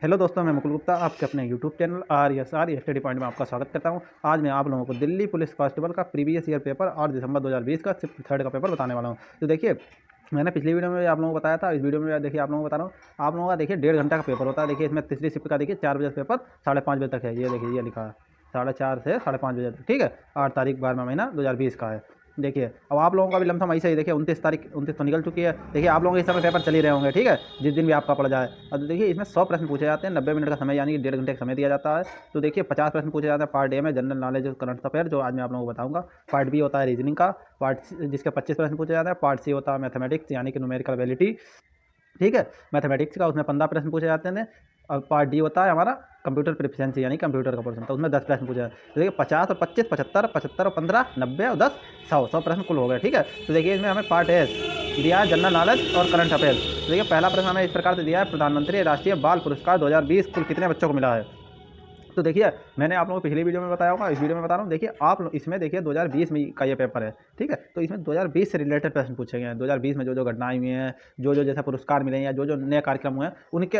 Hello दोस्तों, मैं मुकुल गुप्ता आपके अपने YouTube channel are study point में आपका स्वागत करता हूं। आज मैं आप लोगों को दिल्ली पुलिस कांस्टेबल का प्रीवियस ईयर पेपर 8 दिसंबर 2020 का शिफ्ट थर्ड का पेपर बताने वाला हूं। तो देखिए, मैंने पिछली वीडियो में आप लोगों को बताया था, इस वीडियो में देखिए आप लोगों को बता रहा हूँ। आप लोगों का देखिए 1.5 घंटा का पेपर होता है। देखिए इसमें तीसरी शिफ्ट का देखिए 4 बजे से पेपर 5:30 बजे तक है। ये देखिए ये लिखा है 4:30 से 5:30 बजे तक, ठीक है। 8 तारीख 12वां महीना 2020 का है। देखिए अब आप लोगों का भी लमसम ऐसा ही, देखिए 29 तो निकल चुकी है। देखिए आप लोगों के इस समय पेपर चल ही रहे होंगे, ठीक है, जिस दिन भी आपका पड़ जाए। अब देखिए इसमें 100 प्रश्न पूछे जाते हैं, 90 मिनट का समय यानी कि 1.5 घंटे का समय दिया जाता है। तो देखिए 50 प्रश्न पूछे जाते हैं पार्ट ए में, जनरल नॉलेज करंट अफेयर, जो आज मैं आप लोगों को बताऊंगा। पार्ट बी होता है रीजनिंग का, पार्ट जिसके 25 प्रश्न पूछे जाते हैं। पार्ट सी होता है मैथमेटिक्स यानी कि न्यूमेरिकल एबिलिटी, ठीक है, मैथमेटिक्स का, उसमें 15 प्रश्न पूछे जाते हैं। और पार्ट डी होता है हमारा कंप्यूटर प्रोफिशिएंसी यानी कंप्यूटर का पोर्शन, तो उसमें 10 प्रश्न पूछे जाते हैं। तो देखिए 50 और 25 75 75 और 15 90 और 10 100 प्रश्न कुल हो गए, ठीक है। तो देखिए इसमें हमें पार्ट ए दिया है जनरल नॉलेज और करंट अफेयर। तो देखिए पहला प्रश्न हमें इस प्रकार से दिया है, प्रधानमंत्री राष्ट्रीय बाल पुरस्कार 2020 कुल कितने बच्चों को मिला है। तो देखिए मैंने आप लोगों को पिछली वीडियो में बताया होगा, इस वीडियो में बता रहा हूँ। देखिए आप इसमें देखिए 2020 में का ये पेपर है, ठीक है। तो इसमें 2020 से रिलेटेड प्रश्न पूछे गए हैं। 2020 में जो जो घटनाएं हुई हैं, जो जो जैसे पुरस्कार मिले हैं या जो जो नए कार्यक्रम हुए हैं,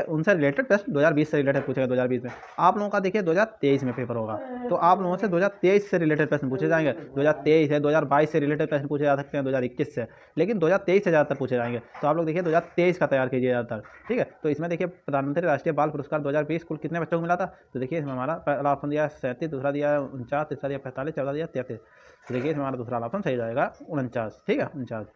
उनसे रिलेटेड प्रश्न 2020 से रिलेटेड पूछे गए। 2020 में आप लोगों का देखिए 2023 में पेपर होगा, तो आप लोगों से 2023 से रिलेटेड प्रश्न पूछे जाएंगे। 2023 है, 2022 से रिलेटेड प्रश्न पूछे जा सकते हैं, 2021 से, लेकिन 2023 से ज़्यादातर पूछे जाएंगे। तो आप लोग देखिए 2023 का तैयार कीजिए ज़्यादातर, ठीक है। तो इसमें देखिए प्रधानमंत्री राष्ट्रीय बाल पुरस्कार 2020 कुल कितने बच्चों को मिला था। तो देखिए इसमें हमारा पहला ऑप्शन दिया 37, दूसरा दिया 49, तीसरा दिया 45, चौथा दिया 33। तो देखिए इसमें हमारा दूसरा ऑप्शन सही जाएगा 49, ठीक है, 49।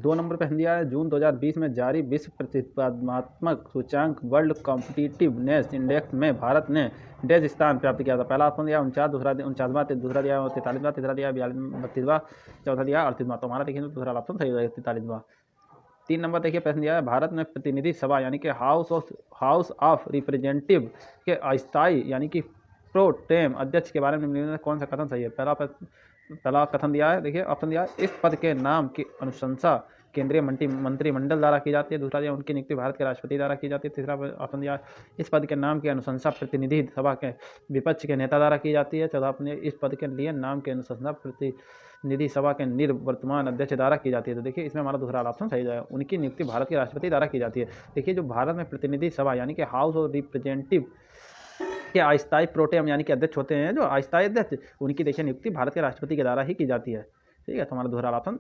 2 नंबर पर दिया है, जून 2020 में जारी विश्व प्रतिस्पर्धात्मक सूचांक वर्ल्ड कॉम्पिटिटिवनेस इंडेक्स में भारत ने डेज स्थान प्राप्त किया था। पहला ऑप्शन दिया 49, दूसरा 49वां, दूसरा दिया 43वां, तीसरा दिया 32वां, चौथा दिया 38वां। तो हमारा देखिए दूसरा ऑप्शन सही हो जाएगा 43वां। 3 नंबर देखिए प्रश्न दिया है, भारत में प्रतिनिधि सभा यानी कि हाउस ऑफ रिप्रेजेंटेटिव के अस्थायी यानी कि प्रो टेम अध्यक्ष के बारे में निम्नलिखित में कौन सा कथन सही है। पहला कथन दिया है, देखिए ऑप्शन दिया है, इस पद के नाम की अनुशंसा केंद्रीय मंत्रिमंडल द्वारा की जाती है। दूसरा दिया उनकी नियुक्ति भारत के राष्ट्रपति द्वारा की जाती है। तीसरा ऑप्शन दिया इस पद के नाम की अनुशंसा प्रतिनिधि सभा के विपक्ष के नेता द्वारा की जाती है। चौथा ऑप्शन इस पद के लिए नाम की अनुशंसा प्रतिनिधि सभा के निवर्तमान अध्यक्ष द्वारा की जाती है। तो देखिए इसमें हमारा दूसरा ऑप्शन सही जाएगा, उनकी नियुक्ति भारत के राष्ट्रपति द्वारा की जाती है। देखिए जो भारत में प्रतिनिधि सभा यानी कि हाउस ऑफ रिप्रेजेंटेटिव के अस्थायी प्रोटेम यानी कि अध्यक्ष होते हैं, जो अस्थायी अध्यक्ष, उनकी देखिए नियुक्ति भारत के राष्ट्रपति के द्वारा ही की जाती है, ठीक है। तो हमारा दूसरा ऑप्शन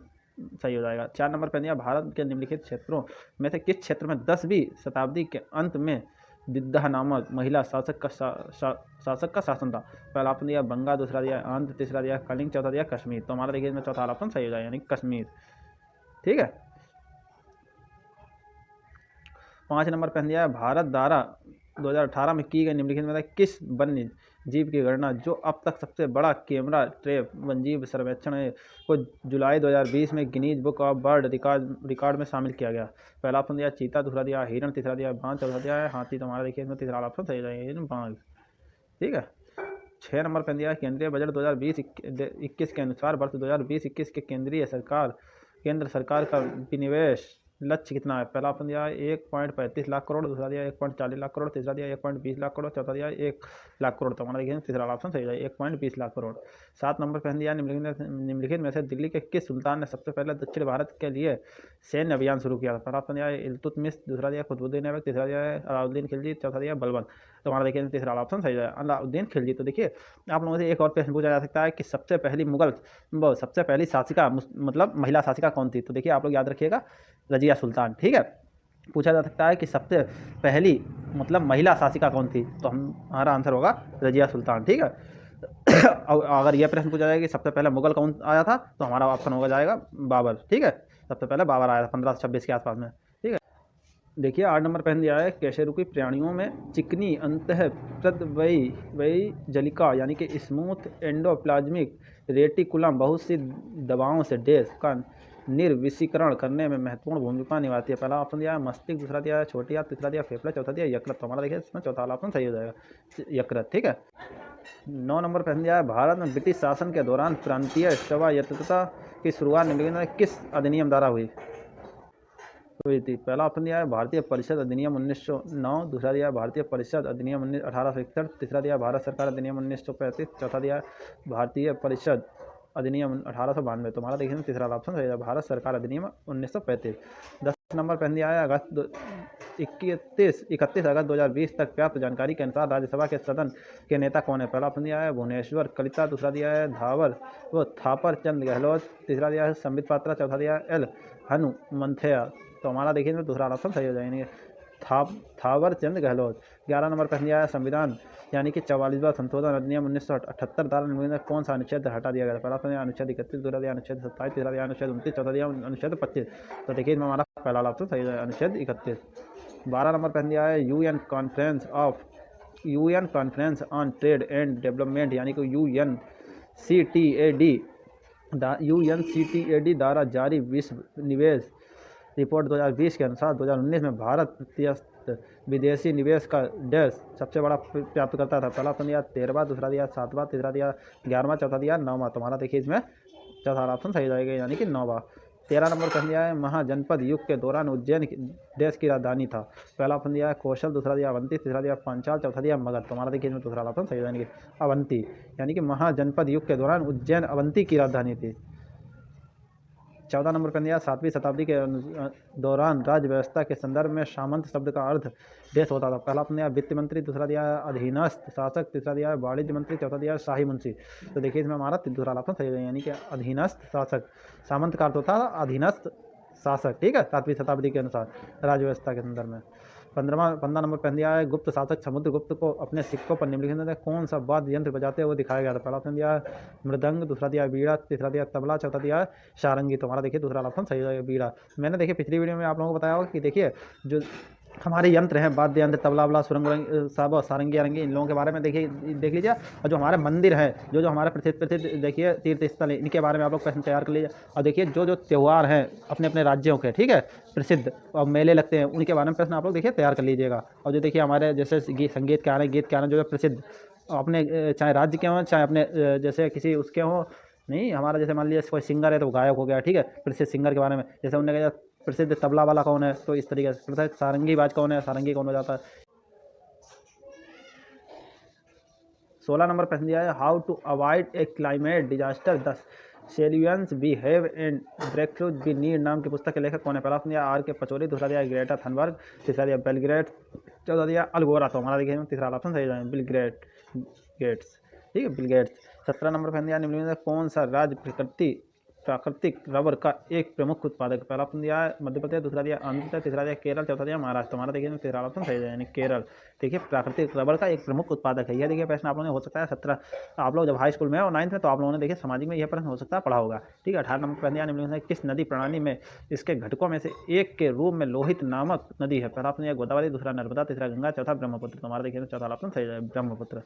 सही हो जाएगा। 4 नंबर पर दिया, भारत के निम्नलिखित क्षेत्रों में से किस क्षेत्र में 10वीं शताब्दी के अंत में दिद्दा नामक महिला शासक का शासन था। पहला ऑप्शन दिया बंगा, दूसरा दिया आंध्र, तीसरा दिया कलिंग, चौथा दिया कश्मीर। तो हमारा देखिए इसमें चौथा ऑप्शन सही हो जाएगा यानी कश्मीर, ठीक है। 5 नंबर पर दिया है, भारत द्वारा 2018 में की गई निम्नलिखित में किस वन्य जीव की गणना जो अब तक सबसे बड़ा कैमरा ट्रैप वन्यजीव सर्वेक्षण है को जुलाई 2020 में Guinness book of world record में शामिल किया गया। पहला ऑप्शन दिया चीता, दूसरा दिया हिरण, तीसरा दिया बाघ, चौथा दिया है हाथी। तो हमारा देखिए इसमें तीसरा ऑप्शन सही जाएगा बाघ, ठीक है। 6 नंबर पर दिया केंद्रीय बजट 2020-21 के अनुसार वर्ष 2020-21 के केंद्र सरकार का विनिवेश लक्ष्य कितना है। पहला ऑप्शन दिया है 1.35 लाख करोड़, दूसरा दिया 1.40 लाख करोड़, तीसरा दिया 1.20 लाख करोड़, चौथा दिया 1 लाख करोड़। तो हमारा देखिए तीसरा ऑप्शन सही है 1.20 लाख करोड़। 7 नंबर पर दिया निम्नलिखित में से दिल्ली के किस सुल्तान ने सबसे पहले दक्षिण भारत के लिए सैन्य अभियान शुरू किया था। पहला ऑप्शन दिया है इल्तुतमिश, दूसरा दिया कुतुबुद्दीन ऐबक, तीसरा दिया है अलाउद्दीन खिलजी, चौथा दिया बलबन। तो हमारा देखिए तीसरा ऑप्शन सही है अलाउद्दीन खिलजी। तो देखिए आप लोगों से एक और प्रश्न पूछा जा सकता है कि सबसे पहली शासिका मतलब महिला शासिका कौन थी। तो देखिए आप लोग याद रखिएगा रजिया सुल्तान, ठीक है। पूछा जा सकता है कि सबसे पहली मतलब महिला शासिका कौन थी, तो हमारा आंसर होगा रजिया सुल्तान, ठीक है। और अगर यह प्रश्न पूछा जाए कि सबसे पहले मुगल कौन आया था, तो हमारा ऑप्शन होगा जाएगा बाबर, ठीक है। सबसे पहले बाबर आया था 1526 के आसपास में, ठीक है। देखिए 8 नंबर पहन दिया है, कशेरुकी प्राणियों में चिकनी अंतःप्रद्रवयी जलिका यानी कि स्मूथ एंडोप्लाज्मिक रेटिकुलम बहुत सी दवाओं से डैश का निर्विषीकरण करने में महत्वपूर्ण भूमिका निभाती है। पहला ऑप्शन दिया है मस्तिष्क, दूसरा दिया है छोटी आंत, तीसरा दिया फेफड़ा, चौथा दिया यकृत। तो हमारा देखिए इसमें चौथा ऑप्शन सही हो जाएगा यकृत, ठीक है। 9 नंबर पहन दिया है, भारत में ब्रिटिश शासन के दौरान प्रांतीय स्वायत्तता की शुरुआत निम्नलिखित में किस अधिनियम द्वारा हुई थी। पहला ऑप्शन दिया है भारतीय परिषद अधिनियम 1909, दूसरा दिया भारतीय परिषद अधिनियम 1861, तीसरा दिया भारत सरकार अधिनियम 1935, चौथा दिया भारतीय परिषद अधिनियम 1892। तो हमारा देखिए तीसरा ऑप्शन है भारत सरकार अधिनियम 1935। नंबर पहन दिया है 31 अगस्त 2020 तक प्राप्त जानकारी के अनुसार राज्यसभा के सदन के नेता कौन है। पहला ऑप्शन दिया है भुवनेश्वर कलिता, दूसरा दिया है थापर चंद गहलोत, तीसरा दिया है संबित पात्रा, चौथा दिया है एल हनुमंथैया। तो हमारा देखिए इसमें दूसरा ऑप्शन सही हो जाएंगे, थावर चंद गहलोत। 11 नंबर पहन दिया है संविधान यानी कि 44वां संशोधन अधिनियम 1978 द्वारा निम्नलिखित कौन सा अनुच्छेद हटा दिया गया। पहला ऑप्शन अनुच्छेद 31, दूसरा दिया अनुच्छेद 27, तीसरा दिया अनुच्छेद 29, चौथा दिया अनुच्छेद 25। तो देखिए इसमें हमारा पहला ऑप्शन सही है, अनुच्छेद 31। 12 नंबर पहन दिया है UN conference on trade and development यानी कि यूएनसीटीएडी द्वारा जारी विश्व निवेश रिपोर्ट 2020 के अनुसार 2019 में भारत प्रत्यक्ष विदेशी निवेश का डैश सबसे बड़ा प्राप्त करता था। पहला ऑप्शन दिया 13वां, दूसरा दिया 7वां, तीसरा दिया 11वां, चौथा दिया 9वां। तुम्हारा देखिए इसमें चौथा ऑप्शन सही जाएगा यानी कि 9वां। 13 नंबर पहन दिया है महाजनपद युग के दौरान उज्जैन देश की राजधानी था। पहला ऑप्शन दिया है कौशल, दूसरा दिया अवंती, तीसरा दिया पांचाल, चौथा दिया मगध। तुम्हारा देखिए इसमें दूसरा ऑप्शन सही यानी कि अवंती, यानी कि महाजनपद युग के दौरान उज्जैन अवंती की राजधानी थी। 14 नंबर पहन दिया 7वीं शताब्दी के दौरान राज्य व्यवस्था के संदर्भ में सामंत शब्द का अर्थ देश होता था। पहला ऑप्शन दिया वित्त मंत्री, दूसरा दिया अधीनस्थ शासक, तीसरा दिया वाणिज्य मंत्री, चौथा दिया शाही मुंशी। तो देखिए इसमें हमारा दूसरा ऑप्शन सही है यानी कि अधीनस्थ शासक। सामंत का अर्थ होता था अधीनस्थ शासक, ठीक है, 7वीं शताब्दी के अनुसार राज्य व्यवस्था के संदर्भ में। 15 नंबर पहन दिया है गुप्त शासक समुद्रगुप्त को अपने सिक्कों पर निम्नलिखित में कौन सा वाद्य यंत्र बजाते हुए दिखाया गया था। पहला ऑप्शन दिया मृदंग, दूसरा दिया बीड़ा, तीसरा दिया तबला, चौथा दिया सारंगी। तो हमारा देखिए दूसरा ऑप्शन सही है बीड़ा। मैंने देखिए पिछली वीडियो में आप लोगों को बताया होगा कि देखिए जो हमारे यंत्र हैं वाद्य यंत्र तबला वबला सुरंग सब सारंगी अरंगी, इन लोगों के बारे में देखिए देख लीजिए। और जो हमारे मंदिर हैं जो हमारे प्रसिद्ध देखिए तीर्थ स्थल इनके बारे में आप लोग प्रश्न तैयार कर लीजिए। और देखिए जो त्यौहार हैं अपने अपने राज्यों के, ठीक है, प्रसिद्ध और मेले लगते हैं उनके बारे में प्रश्न आप लोग देखिए तैयार कर लीजिएगा। और जो देखिए हमारे जैसे संगीत के गीत के जो प्रसिद्ध अपने चाहे राज्य के हों चाहे अपने जैसे किसी उसके हों, नहीं हमारा जैसे मान लीजिए कोई सिंगर है तो गायक हो गया, ठीक है, प्रसिद्ध सिंगर के बारे में जैसे उन्होंने कहा प्रसिद्ध तबला वाला कौन है, तो इस तरीके से सारंगी बाज कौन है, सारंगी कौन बजाता है। 16 नंबर प्रश्न दिया है how to avoid a climate disaster the solutions we have and breakthroughs we need नाम की पुस्तक के लेखक कौन है। पहला ऑप्शन दिया आर के पचौरी, दूसरा दिया ग्रेटा थनबर्ग, तीसरा दिया बिल गेट्स, चौथा दिया अल गोर। तो हमारा देखिए तीसरा ऑप्शन सही है बिल गेट्स, ठीक है, बिल गेट्स। 17 नंबर प्रश्न दिया निम्नलिखित में कौन सा राज्य प्राकृतिक रबर का एक प्रमुख उत्पादक। पहला ऑप्शन दिया है मध्य प्रदेश, दूसरा दिया आंध्र प्रदेश, तीसरा दिया केरल, चौथा दिया महाराष्ट्र। हमारा देखिए तीसरा ऑप्शन सही है यानी केरल। देखिए प्राकृतिक रबर का एक प्रमुख उत्पादक है। यह देखिए प्रश्न आप लोगों ने हो सकता है 17 आप लोग जब हाई स्कूल में और 9th में तो आप लोगों ने देखिए सामाजिक में यह प्रश्न हो सकता है पढ़ा होगा, ठीक है। 18 नंबर प्रश्न दिया निम्नलिखित में किस नदी प्रणाली में इसके घटकों में से एक के रूप में लोहित नामक नदी है। पहला ऑप्शन दिया गोदावरी, दूसरा नर्मदा, तीसरा गंगा, चौथा ब्रह्मपुत्र। हमारा देखिए चौथा ऑप्शन सही है ब्रह्मपुत्र।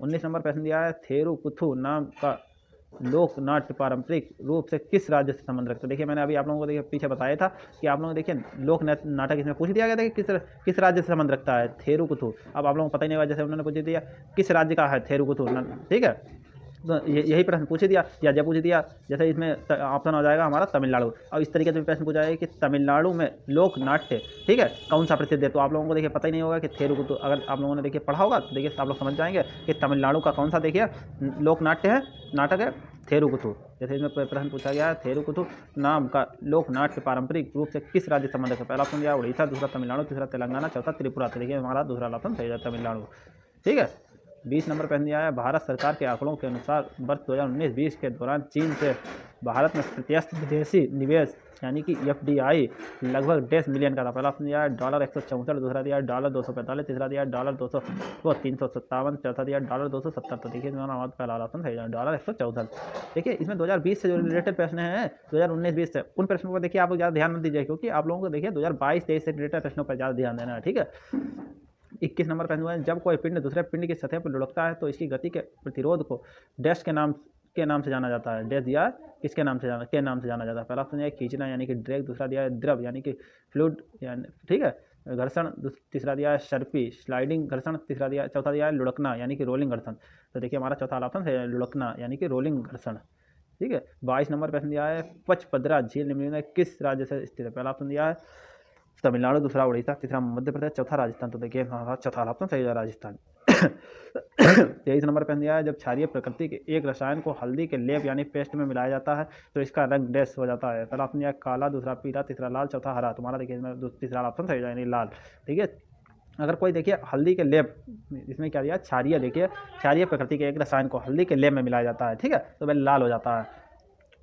19 नंबर प्रश्न दिया है थेरुकुथु नाम का लोक नाट्य पारंपरिक रूप से किस राज्य से संबंध रखते हैं। देखिए मैंने अभी आप लोगों को देखिए पीछे बताया था कि आप लोगों को देखिए लोक नाटक इसमें पूछ दिया गया था कि किस राज्य से संबंध रखता है थेरुकुथु। अब आप लोगों को पता ही नहीं होगा, जैसे उन्होंने पूछ दिया किस राज्य का है थेरुकुथु, ठीक है, तो यही प्रश्न पूछ दिया या जब पूछ दिया जैसे इसमें ऑप्शन हो जाएगा हमारा तमिलनाडु। और इस तरीके से भी प्रश्न पूछा जाएगा कि तमिलनाडु में लोक नाट्य, ठीक है, कौन सा प्रसिद्ध है। तो आप लोगों को देखिए पता ही नहीं होगा कि थेरुकुथु, अगर आप लोगों ने देखिए पढ़ा होगा तो देखिए आप लोग समझ जाएंगे कि तमिलनाडु का कौन सा देखिए लोक नाट्य है, नाटक है थेरुकुथु। जैसे इसमें प्रश्न पूछा गया है थेरुकुथु नाम का लोक नाट्य पारंपरिक रूप से किस राज्य संबंध है। पहला ऑप्शन दिया उड़ीसा, दूसरा तमिलनाडु, तीसरा तेलंगाना, चौथा त्रिपुरा। तो देखिए हमारा दूसरा ऑप्शन सही है तमिलनाडु, ठीक है। 20 नंबर प्रश्न दिया है भारत सरकार के आंकड़ों के अनुसार वर्ष 2019-20 के दौरान चीन से भारत में प्रत्यक्ष विदेशी निवेश यानी कि FDI लगभग $100 का था। पहला ऑप्शन दिया है $164, दूसरा दिया $245, तीसरा दिया $357, चौथा दिया $270। तो देखिए हमारा पहला ऑप्शन सही है $164। देखिए इसमें 2020 से जो रिलेटेड प्रश्न हैं 2019-20 से उन प्रश्नों पर देखिए आप लोग ज़्यादा ध्यान मत दीजिए, क्योंकि आप लोगों को देखिए 2022-23 से रिलेटेड प्रश्नों पर ज़्यादा ध्यान देना है, ठीक है। 21 नंबर प्रश्न हुआ है जब कोई पिंड दूसरे पिंड की सतह पर लुढ़कता है तो इसकी गति के प्रतिरोध को डैश के नाम से जाना जाता है। डैश दिया किसके नाम से जाना जाता है। पहला ऑप्शन है खींचना यानी कि ड्रैग, दूसरा दिया है द्रव यानी कि फ्लूइड यानी, ठीक है, घर्षण, तीसरा दिया है सर्पी स्लाइडिंग घर्षण, चौथा दिया है लुढ़कना यानी कि रोलिंग घर्षण। तो देखिए हमारा चौथा ऑप्शन है लुढ़कना यानी कि रोलिंग घर्षण, ठीक है। 22 नंबर प्रश्न दिया है पचपदरा झील निम्नलिखित में किस राज्य से स्थित है। पहला ऑप्शन दिया है तमिलनाडु, दूसरा उड़ीसा, तीसरा मध्य प्रदेश, चौथा राजस्थान। तो देखिए हमारा चौथा ऑप्शन सही है राजस्थान। 23 नंबर पे दिया है, जब क्षारीय प्रकृति के एक रसायन को हल्दी के लेप यानी पेस्ट में मिलाया जाता है तो इसका रंग डैश हो जाता है। पहला ऑप्शन दिया काला, दूसरा पीला, तीसरा लाल, चौथा हरा। तुम्हारा देखिए इसमें तीसरा ऑप्शन सही जाएगा, लाल। ठीक है, अगर कोई देखिए हल्दी के लेप, इसमें क्या दिया क्षारीय, देखिए क्षारीय प्रकृति के एक रसायन को हल्दी के लेप में मिलाया जाता है, ठीक है, तो वह लाल हो जाता है।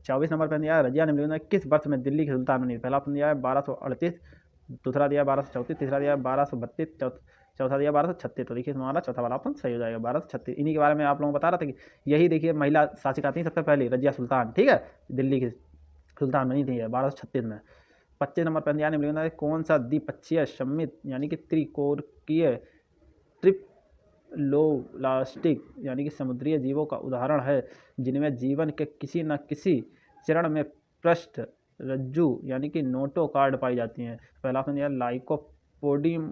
24 नंबर पर दिया है, रजिया निम्नलिखित में किस वर्ष में दिल्ली की सुल्तान बनी? पहला ऑप्शन दिया है 1238, दूसरा दिया 1234, तीसरा दिया 1232, चौथा दिया 1236। तो देखिए तुम्हारा चौथा वाला ऑप्शन सही हो जाएगा, 1236। इन्हीं के बारे में आप लोगों को बता रहा था कि यही देखिए महिला शासिका थी सबसे पहले, रजिया सुल्तान, ठीक है, दिल्ली की सुल्तान बनी थी 1236 में। 25 नंबर पर दिया निम्नलिखित में कौन सा द्विपक्षीय सममित यानी कि त्रिकोणीय ट्रिप्लोलास्टिक यानी कि समुद्रीय जीवों का उदाहरण है जिनमें जीवन के किसी न किसी चरण में पृष्ठ रज्जु यानी कि नोटोकार्ड पाई जाती हैं? पहला ऑप्शन दिया लाइकोपोडियम,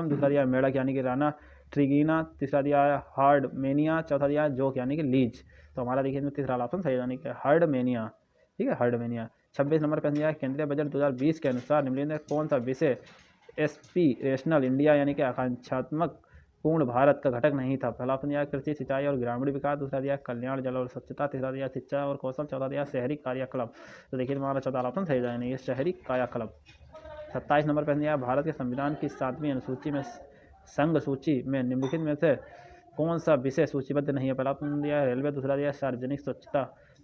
दूसरा दिया मेढक यानी कि राना ट्रिगीना, तीसरा दिया है हार्डमेनिया, चौथा दिया है जोक यानी कि लीच। तो हमारा देखिए इसमें तीसरा ऑप्शन सही यानी कि हार्डमेनिया, ठीक है, हार्डमेनिया। 26 नंबर पर दिया है केंद्रीय बजट 2020 के अनुसार निम्नलिखित में कौन सा विषय एस्पिरेशनल इंडिया यानी कि आकांक्षात्मक पूर्ण भारत का घटक नहीं था? पहला ऑप्शन दिया कृषि, सिंचाई और ग्रामीण विकास, दूसरा दिया कल्याण, जल और स्वच्छता, तीसरा दिया शिक्षा और कौशल, चौथा दिया शहरी क्रियाकलाप। तो देखिए हमारा चौथा ऑप्शन सही जाएगा, ये शहरी क्रियाकलाप। 27 नंबर पर दिया भारत के संविधान की 7वीं अनुसूची में संघ सूची में निम्नलिखित में से कौन सा विषय सूचीबद्ध नहीं है? पहला ऑप्शन दिया है रेलवे, दूसरा दिया सार्वजनिक स्वच्छता,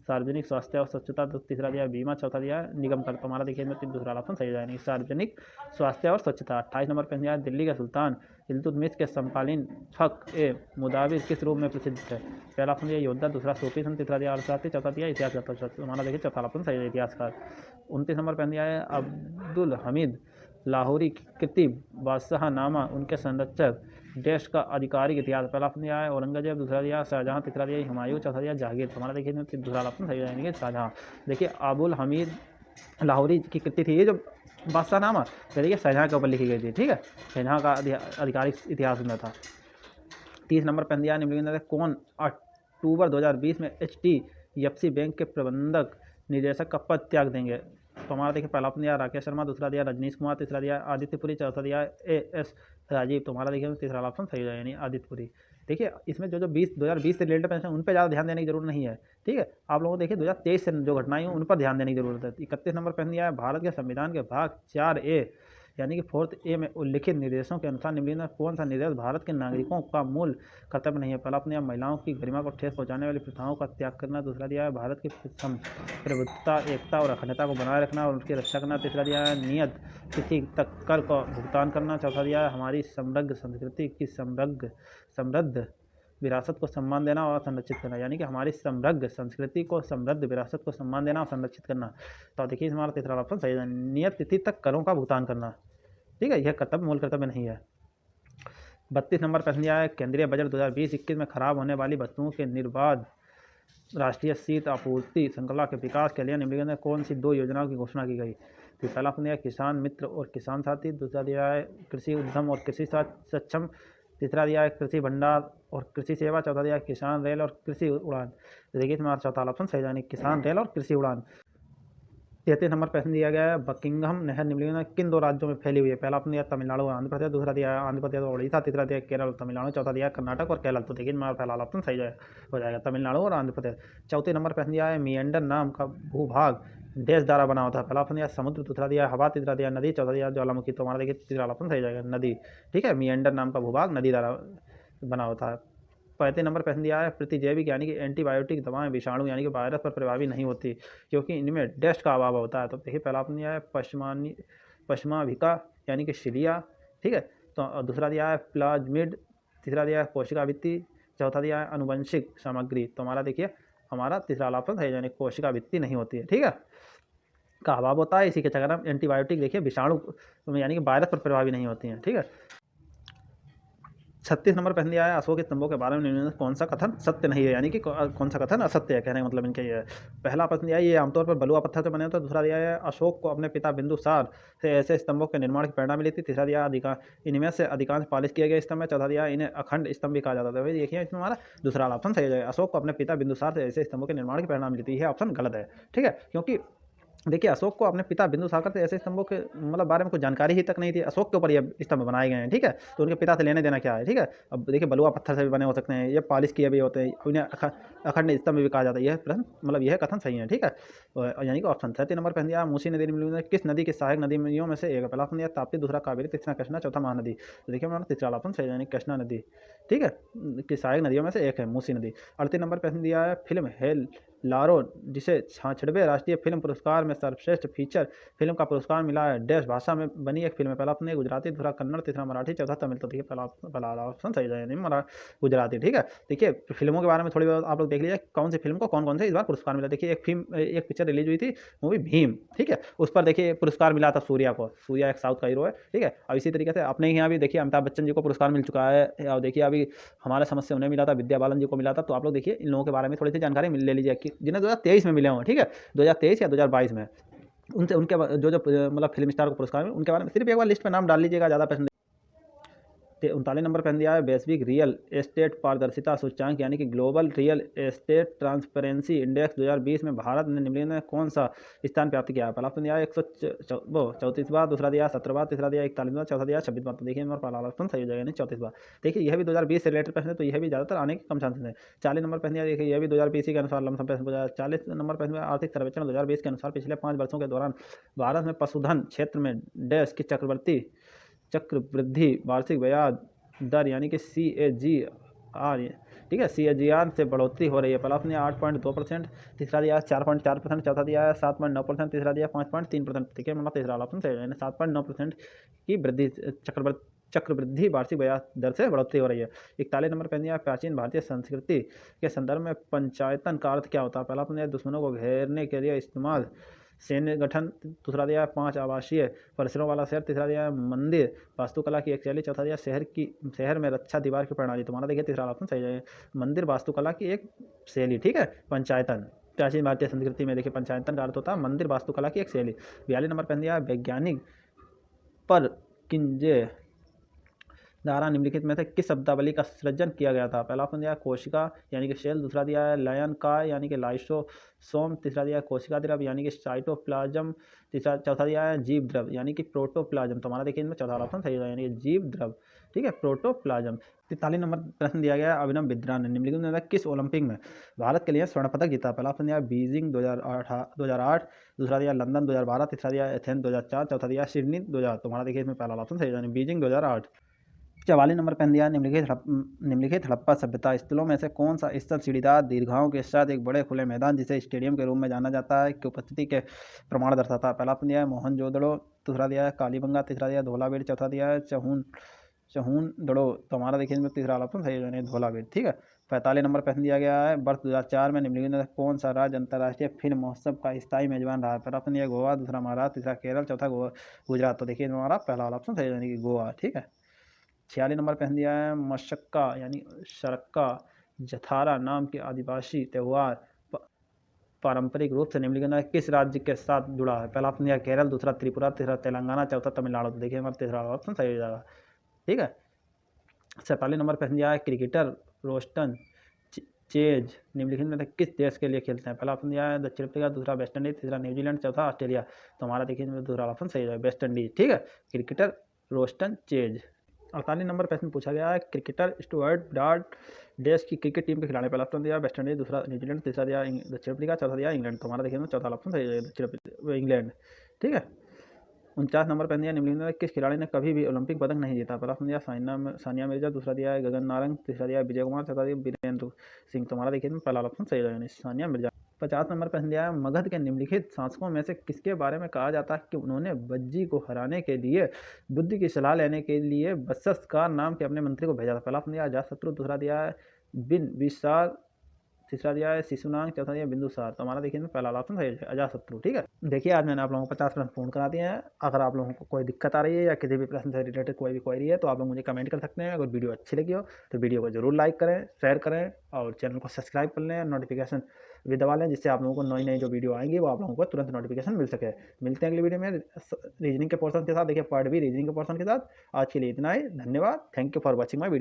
सार्वजनिक स्वास्थ्य और स्वच्छता, तीसरा दिया बीमा, चौथा दिया निगम कर। तो हमारा देखिए इसमें दूसरा ऑप्शन सही जाएगा, सार्वजनिक स्वास्थ्य और स्वच्छता। 28 नंबर पर दिया दिल्ली के सुल्तान इल्तुतमिश के समकालीन फक ए मुदाविर किस रूप में प्रसिद्ध है? पहला ऑप्शन दिया योद्धा, दूसरा सूफी संत, तीसरा दिया अर्थशास्त्री, चौथा दिया इतिहास। हमारा देखिए चौथा ऑप्शन सही है, इतिहासकार। 29 नंबर पर दिया है अब्दुल हमीद लाहौरी की कृति बादशाहनामा उनके संरक्षक देश का आधिकारिक इतिहास। पहला ऑप्शन दिया है औरंगजेब, दूसरा दिया शाहजहां, तीसरा दिया हुमायूं, चौथा दिया जहांगीर। हमारा देखिए दूसरा ऑप्शन सही जाएंगे शाहजहां। देखिए अबुल हमीद लाहौरी की कृति थी ये जो बादशाहनामा, तो देखिए शाहजहां के ऊपर लिखी गई थी, ठीक है, शाहजहां का आधिकारिक इतिहास में था। 30 नंबर पर दिया निम्नलिखित में कौन अक्टूबर 2020 में HDFC बैंक के प्रबंधक निदेशक का पद त्याग देंगे? तो हमारा देखिए पहला ऑप्शन दिया राकेश शर्मा, दूसरा दिया रजनीश कुमार, तीसरा दिया आदित्य पुरी, चौथा दिया AS राजीव। तो हमारा देखिए तीसरा ऑप्शन सही है यानी आदित्य पुरी। देखिए इसमें जो 2020 से रिलेटेड पेंशन उन पर ज़्यादा ध्यान देने की जरूरत नहीं है, ठीक है, आप लोगों को देखिए 2023 से जो घटनाएं हैं उन पर ध्यान देने की जरूरत है। 31 नंबर पेंशन दिया है भारत के संविधान के भाग 4A यानी कि 4A में उल्लिखित निर्देशों के अनुसार निम्नलिखित में कौन सा निर्देश भारत के नागरिकों का मूल कर्तव्य नहीं है? पहला अपने महिलाओं की गरिमा को ठेस पहुंचाने वाली प्रथाओं का त्याग करना, दूसरा दिया है भारत की प्रभुत्ता, एकता और अखंडता को बनाए रखना और उसकी रक्षा करना, तीसरा दिया है नियत तिथि तक कर का भुगतान करना, चौथा दिया है हमारी समृद्ध संस्कृति की समृद्ध विरासत को सम्मान देना और संरक्षित करना, यानी कि हमारी समृद्ध संस्कृति को, समृद्ध विरासत को सम्मान देना और संरक्षित करना। तो देखिए हमारा तीसरा ऑप्शन सही है, नियत तिथि तक करों का भुगतान करना, ठीक है, यह कर्तव्य मूल कर्तव्य नहीं है। 32 नंबर प्रश्न दिया है केंद्रीय बजट 2020-21 में खराब होने वाली वस्तुओं के निर्बाध राष्ट्रीय शीत आपूर्ति श्रृंखला के विकास के लिए निम्नलिखित में कौन सी 2 योजनाओं की घोषणा की गई? तो पहला ऑप्शन दिया किसान मित्र और किसान साथी, दूसरा दिया है कृषि उद्यम और कृषि सक्षम, तीसरा दिया है कृषि भंडार और कृषि सेवा, चौथा दिया है किसान रेल और कृषि उड़ान। तो देखिए हमारा चौथा ऑप्शन सही जाने किसान रेल और कृषि उड़ान। 33 नंबर प्रश्न दिया गया है बकिंगहम नहर निम्नलिखित में किन 2 राज्यों में फैली हुई है? पहला ऑप्शन दिया तमिलनाडु और आंध्र प्रदेश, दूसरा दिया आंध्र प्रदेश और उड़ीसा, तीसरा दिया केरल और तमिलनाडु, चौथा दिया कर्नाटक और केरल। तो देखिए हमारा पहला ऑप्शन सही हो जाएगा तमिलनाडु और आंध्र प्रदेश। 34 नंबर प्रश्न दिया है मिएंडर नाम का भूभाग देश द्वारा बना होता है? पहला ऑप्शन दिया समुद्र, दूसरा दिया हवा, तीसरा दिया नदी, चौथा दिया ज्वालामुखी। तो हमारा देखिए तीसरा ऑप्शन सही जाएगा नदी, ठीक है, मिएंडर नाम का भूभाग नदी द्वारा बना होता है। 35 नंबर प्रश्न दिया है प्रतिजैविक यानी कि एंटीबायोटिक दवाएं विषाणु यानी कि वायरस पर प्रभावी नहीं होती क्योंकि इनमें डेस्ट का अभाव होता है? तो देखिए पहला ऑप्शन दिया है पश्माभिका यानी कि शिलिया, ठीक है, तो दूसरा दिया है प्लाज्मिड, तीसरा दिया है कोशिकाभित्ति, चौथा दिया है अनुवंशिक सामग्री। तो हमारा देखिए हमारा तीसरा ऑप्शन है यानी कोशिकाभित्ति नहीं होती है, ठीक है, का अभाव होता है, इसी के चक्कर में एंटीबायोटिक देखिए विषाणु यानी कि वायरस पर प्रभावी नहीं होती हैं, ठीक है। 36 नंबर प्रश्न दिया है अशोक स्तंभों के बारे में निम्नलिखित में कौन सा कथन सत्य नहीं है, यानी कि कौन सा कथन असत्य है, कहने का मतलब इनके ये है। पहला प्रश्न दिया है ये आमतौर पर बलुआ पत्थर से बने होते हैं, दूसरा दिया है अशोक को अपने पिता बिंदुसार से ऐसे स्तंभों के निर्माण की प्रेरणा मिली थी, तीसरा दिया इनमें से अधिकांश पालिश किए गए स्तंभ है, चौथा दिया इन्हें अखंड स्तंभ भी कहा जाता था। देखिए इसमें हमारा दूसरा ऑप्शन सही है, अशोक को अपने पिता बिंदुसार से ऐसे स्तंभों के निर्माण की प्रेरणा मिली थी, यह ऑप्शन गलत है, ठीक है, क्योंकि देखिए अशोक को अपने पिता बिंदुसागर से ऐसे स्तंभों के मतलब बारे में कुछ जानकारी ही तक नहीं थी। अशोक के ऊपर ये स्तंभ बनाए गए हैं, ठीक है। तो उनके पिता से लेने देना क्या है, ठीक है। अब देखिए बलुआ पत्थर से भी बने हो सकते हैं, ये पॉलिश किए भी होते हैं, उन्हें अखंड स्तंभ भी कहा जाता है। यह प्रश्न मतलब यह कथन सही है, ठीक है। यानी कि ऑप्शन 37 नंबर पहन दिया। मूसी नदी किस नदी की सहायक नदियों में से एक है? पहला ऑप्शन दिया ताप्ती, दूसरा कावेरी, तीसरा कृष्णा, चौथा महानदी। तो देखिए हमारा तीसरा ऑप्शन सही है, यानी कृष्णा नदी, ठीक है, कि सहायक नदियों में से एक है मूसी नदी। 38 नंबर पहन दिया है। फिल्म हेल लारो जिसे 66वें राष्ट्रीय फिल्म पुरस्कार में सर्वश्रेष्ठ फीचर फिल्म का पुरस्कार मिला है, डैश भाषा में बनी एक फिल्म है? पहला ऑप्शन गुजराती, दूसरा कन्नड़, तीसरा मराठी, चौथा तमिल। तो देखिए पहला ऑप्शन सही है, नहीं गुजराती, ठीक है। देखिए फिल्मों के बारे में थोड़ी बहुत आप लोग देख लीजिए कौन सी फिल्म को कौन से इस बार पुरस्कार मिला। देखिए एक पिक्चर रिलीज हुई थी, मूवी भीम, ठीक है, उस पर देखिए पुरस्कार मिला था सूर्या को। सूर्या एक साउथ का हीरो है, ठीक है। अब इसी तरीके से अपने यहाँ भी देखिए अमिताभ बच्चन जी को पुरस्कार मिल चुका है, और देखिए अभी हमारे समझ से उन्हें मिला था, विद्या बालन जी को मिला था। तो आप लोग देखिए इन लोगों के बारे में थोड़ी सी जानकारी ले लीजिए कि जिन्हें 2023 में मिले हों, ठीक है, 2023 या 2022 में। उनसे उनके जो मतलब फिल्म स्टार को पुरस्कार में उनके बारे में सिर्फ एक बार लिस्ट में नाम डाल लीजिएगा, ज़्यादा पैसे 39 नंबर पहन दिया है। वैश्विक रियल एस्टेट पारदर्शिता सूचकांक यानी कि global real estate transparency index 2020 में भारत ने निम्नलिखित में कौन सा स्थान प्राप्त किया है? पहला ऑप्शन दिया है 134वां, दूसरा दिया 17वां, तीसरा दिया 41वां, चौथा दिया 26वां। तो देखिए हमारा पहला ऑप्शन सही हो जाएगा, नहीं 34वां। देखिए यह भी 2020 से रिलेटेड प्रश्न है, तो यह भी ज़्यादातर आने के कम चांसेस हैं। 40 नंबर पहन दिया। देखिए यह भी 2020 के अनुसार लमसम प्रश्न पूछा। 40 नंबर पहन दिया। आर्थिक सर्वेक्षण 2020 के अनुसार पिछले 5 वर्षों के दौरान भारत में पशुधन क्षेत्र में डैश की चक्रवृद्धि वार्षिक ब्याज दर यानी कि CAGR, ठीक है, CAGR से बढ़ोतरी हो रही है। पहला आपने 8.2%, तीसरा दिया 4.4%, चौथा दिया है 7.9%, तीसरा दिया 5.3%। ठीक है, मतलब तीसरा ऑप्शन सही है, 7.9% की वृद्धि चक्रवृद्धि वार्षिक ब्याज दर से बढ़ोतरी हो रही है। 41 नंबर पे दिया प्राचीन भारतीय संस्कृति के संदर्भ में पंचायतन का अर्थ क्या होता है? पहला आपने दुश्मनों को घेरने के लिए इस्तेमाल सैन्य गठन, दूसरा दिया है 5 आवासीय परिसरों वाला शहर, तीसरा दिया है मंदिर वास्तुकला की एक शैली, चौथा दिया शहर में रक्षा दीवार की प्रणाली। तुम्हारा देखिए तीसरा ऑप्शन सही है, मंदिर वास्तुकला की एक शैली, ठीक है। पंचायतन प्राचीन भारतीय संस्कृति में देखिए पंचायतन का अर्थ होता है मंदिर वास्तुकला की एक शैली। 42 नंबर पर दिया है वैज्ञानिक पर किंजे द्वारा निम्नलिखित में से किस शब्दावली का सृजन किया गया था? पहला ऑप्शन दिया है कोशिका यानी कि सेल, दूसरा दिया है लयन का यानी कि लाइसोसोम, तीसरा दिया है कोशिका द्रव यानी कि साइटोप्लाज्म, तीसरा चौथा दिया है जीव द्रव यानी कि प्रोटोप्लाज्म। तो हमारा देखिए इनमें चौथा ऑप्शन सही है, यानी कि जीव द्रव, ठीक है, प्रोटोप्लाज्म। 43 नंबर प्रश्न दिया गया है अभिनव बिंद्रा ने निम्नलिखित में किस ओलंपिक में भारत के लिए स्वर्ण पदक जीता? पहला ऑप्शन दिया है बीजिंग 2008, दूसरा दिया लंदन 2012, तीसरा दिया एथेंस 2004, चौथा दिया सिडनी 2000। तो हमारा देखिए इसमें पहला ऑप्शन सही है, बीजिंग 2008। 44 नंबर पेन दिया निम्नलिखित हड़प्पा सभ्यता स्थलों में से कौन सा स्थल सीढ़ीदार दीर्घाओं के साथ एक बड़े खुले मैदान जिसे स्टेडियम के रूप में जाना जाता है की उपस्थिति के प्रमाण दर्शाता है? पहला ऑप्शन दिया है मोहनजोदड़ो, दूसरा दिया है कालीबंगा, तीसरा दिया है धोलावीर, चौथा दिया है चहून दड़ो। तो हमारा देखिए इसमें तीसरा ऑप्शन सही है, धोलावीर, ठीक है। 45 नंबर प्रश्न दिया गया है वर्ष 2004 में निम्नलिखित में कौन सा राज्य अंतर्राष्ट्रीय फिल्म महोत्सव का स्थायी मेजबान रहा है? पहला ऑप्शन दिया गोवा, दूसरा महाराष्ट्र, तीसरा केरल, चौथा गुजरात। तो देखिए हमारा पहला ऑप्शन सही है, गोवा, ठीक है। 46 नंबर पहन दिया है मशक्का यानी शरक्का जथारा नाम के आदिवासी त्यौहार पारंपरिक रूप से निम्नलिखित में किस राज्य के साथ जुड़ा है? पहला ऑप्शन दिया केरल, दूसरा त्रिपुरा, तीसरा तेलंगाना, चौथा तमिलनाडु। तो देखिए हमारा तीसरा ऑप्शन सही हो जाएगा, ठीक है। 47 नंबर पहन दिया है क्रिकेटर रोस्टन चेज निम्नलिखित में किस देश के लिए खेलते हैं? पहला ऑप्शन दिया है दक्षिण अफ्रीका, दूसरा वेस्ट इंडीज, तीसरा न्यूजीलैंड, चौथा ऑस्ट्रेलिया। तो हमारा देखिए दूसरा ऑप्शन सही है, वेस्ट इंडीज, ठीक है, क्रिकेटर रोस्टन चेज। 48 नंबर प्रश्न पूछा गया है क्रिकेटर स्टुअर्ट ब्रॉड देश की क्रिकेट टीम के खिलाड़ी? पहला ऑप्शन दिया वेस्ट इंडीज, दूसरा न्यूजीलैंड, तीसरा दिया दक्षिण अफ्रीका, चौथा दिया इंग्लैंड। तो हमारा देखिए चौथा ऑप्शन सही है, इंग्लैंड, ठीक है। 49 नंबर पर दिया निम्नलिखित में किस खिलाड़ी ने कभी भी ओलंपिक पदक नहीं जीता? पहला ऑप्शन दिया सानिया मिर्जा, दूसरा दिया है गगन नारंग, तीसरा दिया विजय कुमार, चौथा दिया वीरेंद्र सिंह। तो हमारा देखिए पहला ऑप्शन सही है, सानिया मिर्जा। 50 नंबर प्रश्न दिया है मगध के निम्नलिखित शासकों में से किसके बारे में कहा जाता है कि उन्होंने बज्जी को हराने के लिए बुद्ध की सलाह लेने के लिए बसस्कार नाम के अपने मंत्री को भेजा था? पहला ऑप्शन दिया अजातशत्रु, दूसरा दिया है बिंबिसार, तीसरा दिया है शिशुनाग, चौथा दिया बिंदुसार। तो हमारा देखिए पहला ऑप्शन सही है, अजातशत्रु, ठीक है। देखिए आज मैंने आप लोगों को 50 प्रश्न पूर्ण करा दिए हैं। अगर आप लोगों को कोई दिक्कत आ रही है या किसी भी प्रश्न से रिलेटेड कोई भी क्वेरी है तो आप लोग मुझे कमेंट कर सकते हैं। अगर वीडियो अच्छी लगी हो तो वीडियो को जरूर लाइक करें, शेयर करें और चैनल को सब्सक्राइब कर लें, नोटिफिकेशन भी दबा लें, जिससे आप लोगों को नई नई जो वीडियो आएंगी वो आप लोगों को तुरंत नोटिफिकेशन मिल सके। मिलते हैं अगली वीडियो में रीजनिंग के पोर्शन के साथ, देखिए पार्ट भी रीजनिंग के पोर्शन के साथ। आज के लिए इतना ही, धन्यवाद, thank you for watching my video.